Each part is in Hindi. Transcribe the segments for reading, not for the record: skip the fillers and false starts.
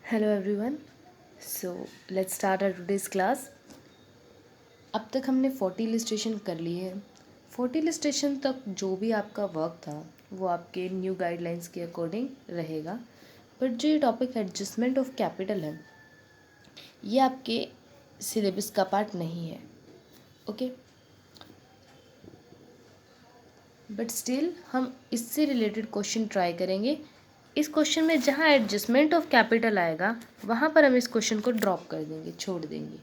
Hello everyone. So let's start our today's class. अब तक हमने 40 इलस्ट्रेशन कर ली है। 40 इलस्ट्रेशन तक जो भी आपका वर्क था वो आपके न्यू गाइडलाइंस के अकॉर्डिंग रहेगा, बट जो ये टॉपिक एडजस्टमेंट ऑफ कैपिटल है ये आपके सिलेबस का पार्ट नहीं है, ओके। बट स्टिल हम इससे रिलेटेड क्वेश्चन ट्राई करेंगे। इस क्वेश्चन में जहाँ एडजस्टमेंट ऑफ कैपिटल आएगा वहाँ पर हम इस क्वेश्चन को ड्रॉप कर देंगे, छोड़ देंगे,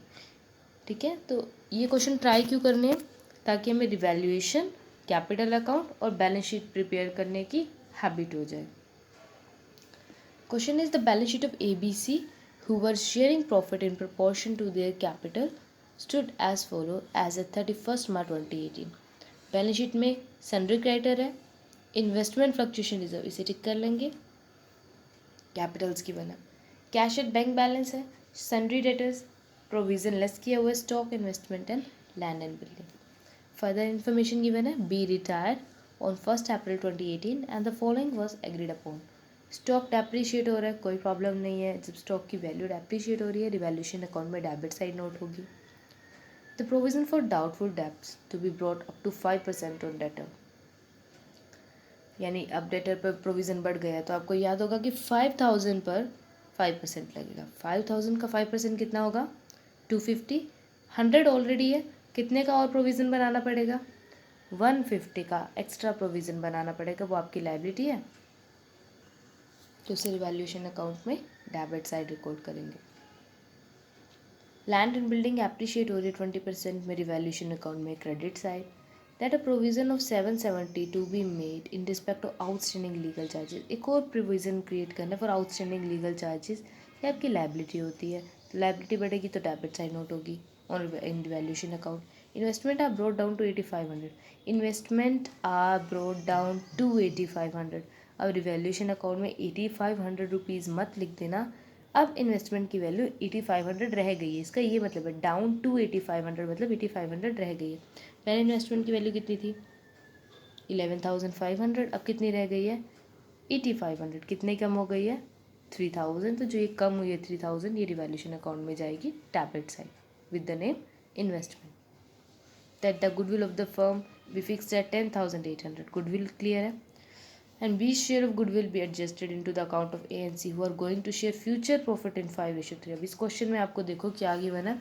ठीक है। तो ये क्वेश्चन ट्राई क्यों करने हैं? ताकि हमें रिवैल्यूएशन, कैपिटल अकाउंट और बैलेंस शीट प्रिपेयर करने की हैबिट हो जाए। Question is the balance sheet of ABC who were sharing profit in proportion to their capital stood as follow as at 31st March 2018। Balance sheet में सन्ड्री क्रेडिटर है, इन्वेस्टमेंट फ्लक्चुएशन रिजर्व इसे टिक कर लेंगे, कैपिटल्स की बना, कैश एट बैंक बैलेंस है, सन्ड्री डेटर्स, प्रोविजन लेस किया हुआ stock, investment and land and building. Further information given है, B retire on 1st April 2018 and the following was agreed upon. Stock depreciate हो रहा है, कोई प्रॉब्लम नहीं है। जब स्टॉक की वैल्यू डेप्रीशिएट हो रही है, रिवैल्यूएशन अकाउंट में डेबिट साइड नोट होगी। The provision for doubtful debts to be brought up to 5% on debtor, यानी अब डेटर पर प्रोविज़न बढ़ गया तो आपको याद होगा कि 5000 पर 5% लगेगा। 5000 का 5% कितना होगा? 250। 100 ऑलरेडी है, कितने का और प्रोविज़न बनाना पड़ेगा? 150 का एक्स्ट्रा प्रोविज़न बनाना पड़ेगा, वो आपकी लायबिलिटी है, तो उसे रिवैल्यूएशन अकाउंट में डेबिट साइड रिकॉर्ड करेंगे। लैंड एंड बिल्डिंग एप्रिशिएट हो रही है 20% में, रिवैल्यूएशन अकाउंट में credit side. That a provision of 770 to be made in respect of outstanding legal charges. एक और प्रोविजन क्रिएट करना फॉर आउटस्टैंडिंग लीगल चार्जेस, ये आपकी लायबिलिटी होती है। तो लायबिलिटी बढ़ेगी तो डेबिट साइड नोट होगी और in revaluation account. Investment are brought down to 8500, investment are brought down to 8500। अब रिवैल्यूएशन अकाउंट में 8500 रुपीज़ मत लिख देना, अब इन्वेस्टमेंट की वैल्यू 8500 रह गई है। इसका ये मतलब है डाउन टू 8500 मतलब 8500 रह गई है। पहले इन्वेस्टमेंट की वैल्यू कितनी थी? 11500, अब कितनी रह गई है? 8500। कितनी कम हो गई है? 3000। तो जो ये कम हुई है 3000, ये रिवैल्यूएशन अकाउंट में जाएगी debit side with the name investment. That the goodwill of the firm B fixed eight 10800। Goodwill clear है। And B's share of goodwill be adjusted into the account of A and C who are going to share future profit in 5:3। अब इस क्वेश्चन में आपको देखो क्या गिवन है,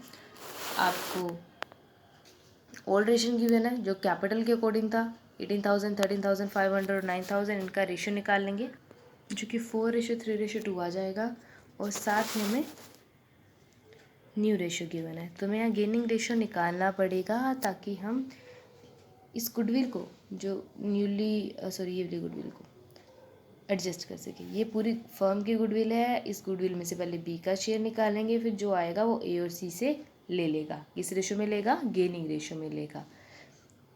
आपको ओल्ड रेशन गिवन है जो कैपिटल के अकॉर्डिंग था, 18,000, 13,500 और 9,000, इनका रेशियो निकाल लेंगे जो कि 4:3:2 आ जाएगा, और साथ में हमें न्यू रेशियो गिवन है। तो हमें यहाँ गेनिंग रेशियो निकालना पड़ेगा ताकि हम इस गुडविल को जो ये वाली गुडविल को एडजस्ट कर सके। ये पूरी फर्म की गुडविल है, इस गुडविल में से पहले बी का शेयर निकालेंगे, फिर जो आएगा वो ए और सी से ले लेगा। किस रेशो में लेगा? गेनिंग रेशो में लेगा।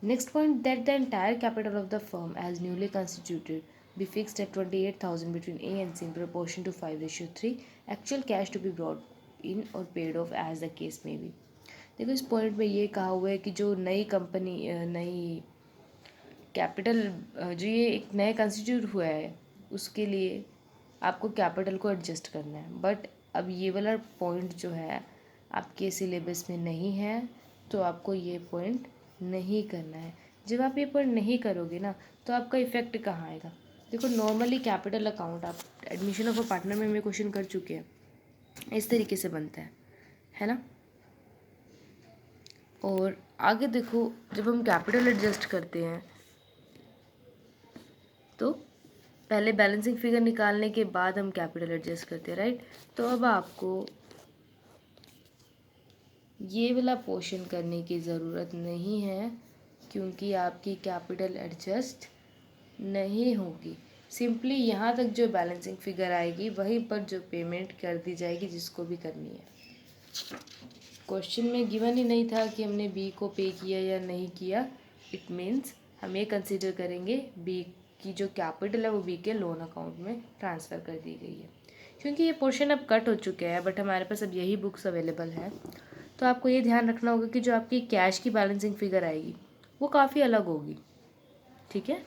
Next point, that the entire capital of the firm as newly constituted be fixed at 28,000 between A and C in proportion to 5:3। Actual cash to be brought in or paid off as the case may be. देखो इस पॉइंट में ये कहा हुआ है कि जो नई कंपनी नई कैपिटल जो ये एक नया कंस्टिट्यूट हुआ है उसके लिए आपको कैपिटल को एडजस्ट करना है। बट अब ये वाला पॉइंट जो है आपके सिलेबस में नहीं है, तो आपको ये पॉइंट नहीं करना है। जब आप ये पॉइंट नहीं करोगे ना तो आपका इफेक्ट कहाँ आएगा? देखो नॉर्मली कैपिटल अकाउंट आप एडमिशन ऑफ अ पार्टनर में क्वेश्चन कर चुके हैं, इस तरीके से बनता है ना। और आगे देखो जब हम कैपिटल एडजस्ट करते हैं तो पहले बैलेंसिंग फिगर निकालने के बाद हम कैपिटल एडजस्ट करते हैं, राइट। तो अब आपको ये वाला पोर्शन करने की ज़रूरत नहीं है क्योंकि आपकी कैपिटल एडजस्ट नहीं होगी। सिंपली यहाँ तक जो बैलेंसिंग फिगर आएगी वहीं पर जो पेमेंट कर दी जाएगी जिसको भी करनी है। क्वेश्चन में गिवन ही नहीं था कि हमने बी को पे किया या नहीं किया। इट मीन्स हम ये कंसिडर करेंगे बी की जो कैपिटल है वो बी के लोन अकाउंट में ट्रांसफ़र कर दी गई है। क्योंकि ये पोर्शन अब कट हो चुके हैं बट हमारे पास अब यही बुक्स अवेलेबल है, तो आपको ये ध्यान रखना होगा कि जो आपकी कैश की बैलेंसिंग फिगर आएगी वो काफ़ी अलग होगी, ठीक है।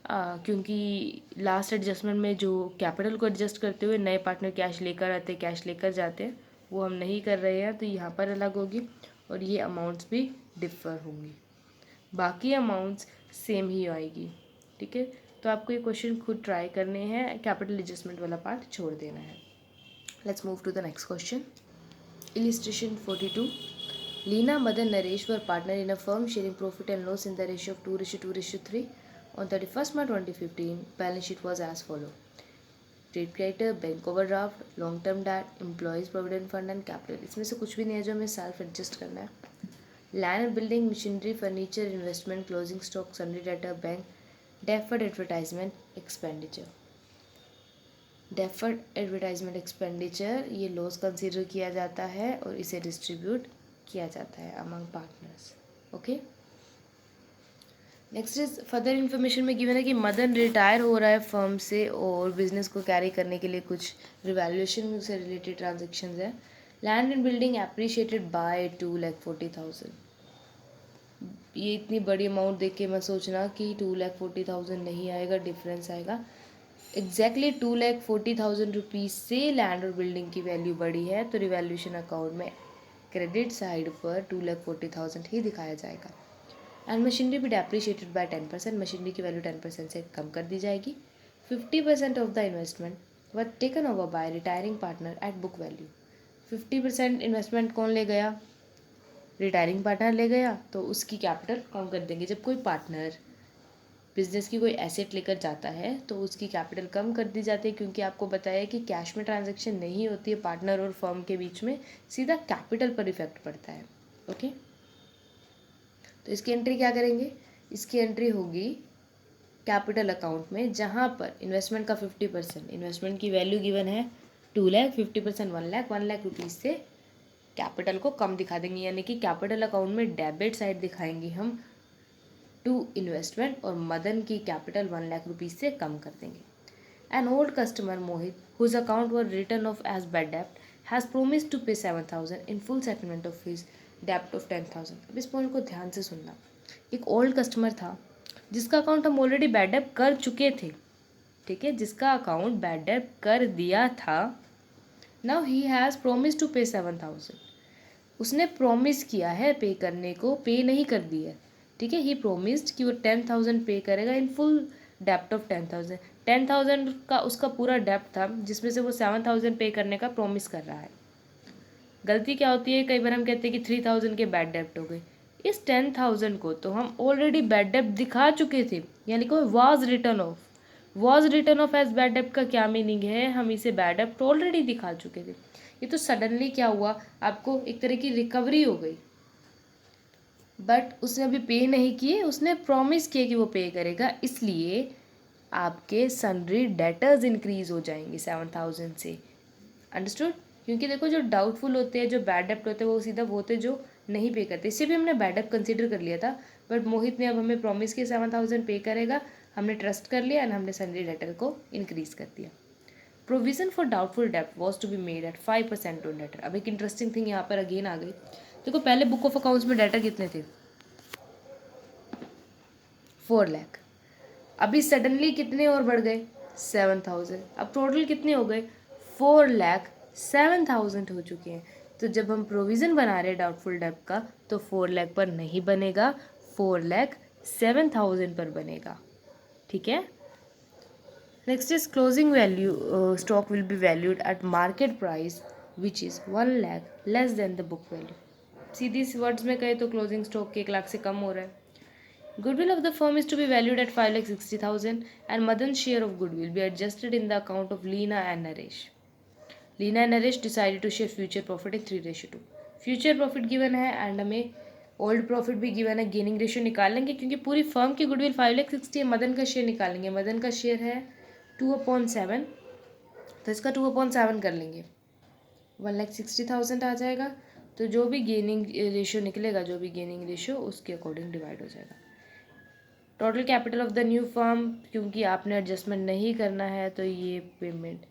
क्योंकि लास्ट एडजस्टमेंट में जो कैपिटल को एडजस्ट करते हुए नए पार्टनर कैश लेकर आते, कैश लेकर जाते हैं, वो हम नहीं कर रहे हैं, तो यहाँ पर अलग होगी और ये अमाउंट्स भी डिफर होंगी, बाकी अमाउंट्स सेम ही आएगी। ठीक है, तो आपको ये क्वेश्चन खुद ट्राई करने हैं, कैपिटल एडजस्टमेंट वाला पार्ट छोड़ देना है। Let's move to the next question. Illustration 42. Lena, Madan, Naresh were partner in a firm sharing profit and loss in the ratio of 2:2:3. On 31st March 2015, balance sheet was as follows: trade creditor, bank overdraft, long term debt, employees provident fund and capital. इसमें से कुछ भी नहीं है जो हमें सेल्फ एडजस्ट करना है। Land and building, machinery, furniture, investment, closing stock, sundry debtor, bank, deferred advertisement expenditure. Deferred advertisement expenditure ये लॉस कंसीडर किया जाता है और इसे डिस्ट्रीब्यूट किया जाता है among partners. Okay, next is further information में गिवन है कि मदन रिटायर हो रहा है फर्म से और बिजनेस को कैरी करने के लिए कुछ रिवैल्यूएशन से रिलेटेड ट्रांजेक्शन्स है। Land and building appreciated by 2,40,000। ये इतनी बड़ी अमाउंट देख के मत सोचना कि 2,40,000 नहीं आएगा, डिफरेंस आएगा। एग्जैक्टली 2,40,000 रुपीज़ से लैंड और बिल्डिंग की वैल्यू बढ़ी है, तो रिवैल्यूएशन अकाउंट में क्रेडिट साइड पर 2,40,000 ही दिखाया जाएगा। एंड मशीनरी भी डेप्रिशिएटेड बाय 10%, मशीनरी की वैल्यू 10% से कम कर दी जाएगी। 50% of the investment were taken over by retiring partner eight book value. 50% investment कौन ले गया? रिटायरिंग पार्टनर ले गया, तो उसकी कैपिटल कम कर देंगे। जब कोई पार्टनर बिजनेस की कोई एसेट लेकर जाता है तो उसकी कैपिटल कम कर दी जाती है, क्योंकि आपको बताया कि कैश में ट्रांजैक्शन नहीं होती है पार्टनर और फर्म के बीच में, सीधा कैपिटल पर इफेक्ट पड़ता है। ओके, तो इसकी एंट्री क्या करेंगे? इसकी एंट्री होगी कैपिटल अकाउंट में, जहाँ पर इन्वेस्टमेंट का 50%, इन्वेस्टमेंट की वैल्यू गिवन है 2 लाख, 50% 1 लाख, 1 लाख रुपीज़ से कैपिटल को कम दिखा देंगे, यानी कि कैपिटल अकाउंट में डेबिट साइड दिखाएंगे हम टू इन्वेस्टमेंट और मदन की कैपिटल 1 लाख रुपीज़ से कम कर देंगे। An old customer Mohit whose account were written off as bad डेप्ट has promised to pay 7,000 in full settlement of his डेप्ट ऑफ 10,000। अब इस पॉइंट को ध्यान से सुनना। एक ओल्ड कस्टमर था जिसका अकाउंट हम ऑलरेडी बैड डेप्ट कर चुके थे, ठीक है, जिसका अकाउंट बैड डेप्ट कर दिया था। Now he has promised to pay 7,000। उसने प्रॉमिस किया है पे करने को, पे नहीं कर दिया, ठीक है। ही प्रोमिस्ड कि वो 10,000 पे करेगा इन फुल डेप्ट ऑफ 10,000। 10,000 का उसका पूरा डेप्ट था, जिसमें से वो 7,000 पे करने का प्रॉमिस कर रहा है। गलती क्या होती है, कई बार हम कहते हैं कि 3,000 के बैड डेप्ट हो गए। इस 10,000 को तो हम ऑलरेडी बैड डेप्ट दिखा चुके थे, यानी कि was written off. Was written off as bad डेप्ट का क्या मीनिंग है? हम इसे बैड डेप्ट ऑलरेडी दिखा चुके थे। ये तो सडनली क्या हुआ, आपको एक तरह की रिकवरी हो गई, बट उसने अभी पे नहीं किए, उसने प्रॉमिस किया कि वो पे करेगा, इसलिए आपके सन्ड्री डेटर्स इंक्रीज हो जाएंगे 7,000 से। अंडरस्टूड? क्योंकि देखो, जो डाउटफुल होते हैं, जो बैड डेप्ट होते हैं, वो सीधा वो होते जो नहीं पे करते। इससे भी हमने बैड डेप्ट कंसिडर कर लिया था, बट मोहित ने अब हमें प्रॉमिस किया 7,000 पे करेगा, हमने ट्रस्ट कर लिया एंड हमने सन्ड्री डेटर को इंक्रीज कर दिया। प्रोविजन फॉर डाउटफुल डेप्ट was to be made at 5% on debtor. अब एक इंटरेस्टिंग थिंग यहाँ पर अगेन आ गई। देखो, पहले बुक ऑफ अकाउंट्स में डेटर कितने थे? 4 लाख। अभी सडनली कितने और बढ़ गए? 7,000। अब टोटल कितने हो गए? 4,07,000 हो चुके हैं। तो जब हम प्रोविज़न बना रहे हैं डाउटफुल डेप्ट का, तो 4 लाख पर नहीं बनेगा, 4,07,000 पर बनेगा, ठीक है। Next is closing value, stock will be valued at market price which is 1 lakh less than the book value. Sidhi words में कहे तो क्लोजिंग स्टॉक के 1 लाख से कम हो रहा है। Goodwill of the firm is to be valued at 5,60,000 and Madan's share of goodwill be adjusted in the account of Leena and Naresh. Leena and Naresh decided to share future profit in 3:2. Future profit given है and हमें old profit भी given है, गेनिंग रेशियो निकाल लेंगे क्योंकि पूरी फर्म की गुडविल 5,60,000 है। मदन का शेयर निकालेंगे, मदन का शेयर है 2/7, तो इसका 2/7 कर लेंगे, 1,60,000 आ जाएगा। तो जो भी गेनिंग रेशियो निकलेगा, जो भी गेनिंग रेशियो, उसके अकॉर्डिंग डिवाइड हो जाएगा। Total capital of the new firm, क्योंकि आपने एडजस्टमेंट नहीं करना है तो ये पेमेंट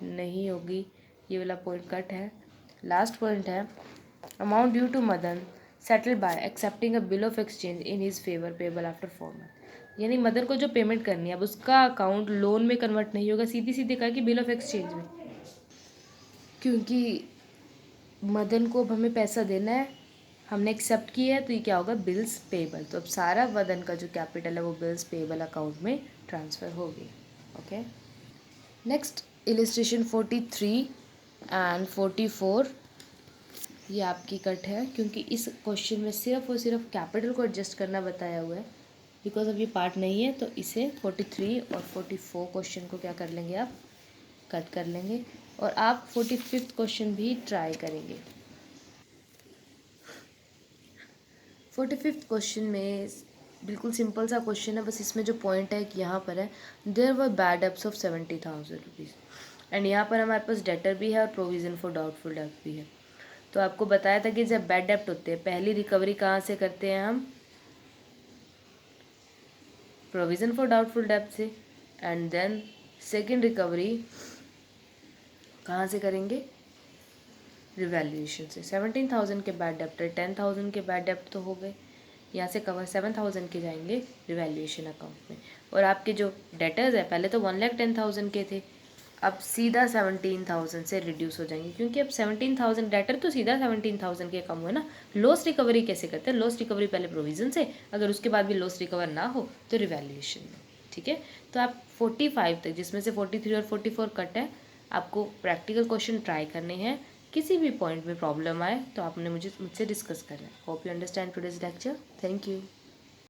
नहीं होगी, ये वाला पॉइंट कट है। लास्ट पॉइंट है amount due to Madan settle by accepting a bill of exchange in his favour payable after 4 month. यानी मदर को जो पेमेंट करनी है अब उसका अकाउंट लोन में कन्वर्ट नहीं होगा, सीधी सीधी कहा कि बिल ऑफ एक्सचेंज में, क्योंकि मदन को अब हमें पैसा देना है, हमने एक्सेप्ट किया है, तो ये क्या होगा, बिल्स पेबल। तो अब सारा मदन का जो कैपिटल है वो बिल्स पेबल अकाउंट में ट्रांसफ़र हो गया। ओके, नेक्स्ट इलिस्ट्रेशन 43 एंड 44 ये आपकी कट है, क्योंकि इस क्वेश्चन में सिर्फ और सिर्फ कैपिटल को एडजस्ट करना बताया हुआ है। बिकॉज अब ये पार्ट नहीं है तो इसे 43 और 44 क्वेश्चन को क्या कर लेंगे, आप कट कर लेंगे और आप 45th क्वेश्चन भी ट्राई करेंगे। 45th क्वेश्चन में बिल्कुल सिंपल सा क्वेश्चन है, बस इसमें जो पॉइंट है कि यहाँ पर है there were bad debts of 70,000 rupees and यहाँ पर हमारे पास डेटर भी है और प्रोविज़न फॉर डाउटफुल डेब्ट भी है। तो आपको बताया था कि जब बैड डेब्ट होते हैं पहली रिकवरी कहाँ से करते हैं हम, प्रोविज़न फॉर डाउटफुल डेब्ट से, एंड देन सेकेंड रिकवरी कहाँ से करेंगे, रिवैल्यूएशन से। 17,000 के बैड डेप्ट, 10,000 के बैड डेप्ट तो हो गए, यहाँ से कवर 7,000 के जाएंगे रिवैल्यूएशन अकाउंट में। और आपके जो डेटर्स है पहले तो 1,10,000 के थे, अब सीधा 17,000 से रिड्यूस हो जाएंगे, क्योंकि अब 17,000 डेटर तो सीधा 17,000 के कम हुए ना। लॉस रिकवरी कैसे करते हैं, लॉस रिकवरी पहले प्रोविजन से, अगर उसके बाद भी लॉस रिकवर ना हो तो रिवैल्यूएशन में। ठीक है, तो आप 45 तक, जिसमें से 43 और 44 कट है, आपको प्रैक्टिकल क्वेश्चन ट्राई करने हैं। किसी भी पॉइंट में प्रॉब्लम आए तो आपने मुझसे डिस्कस करना है। Hope you understand today's lecture. Thank you.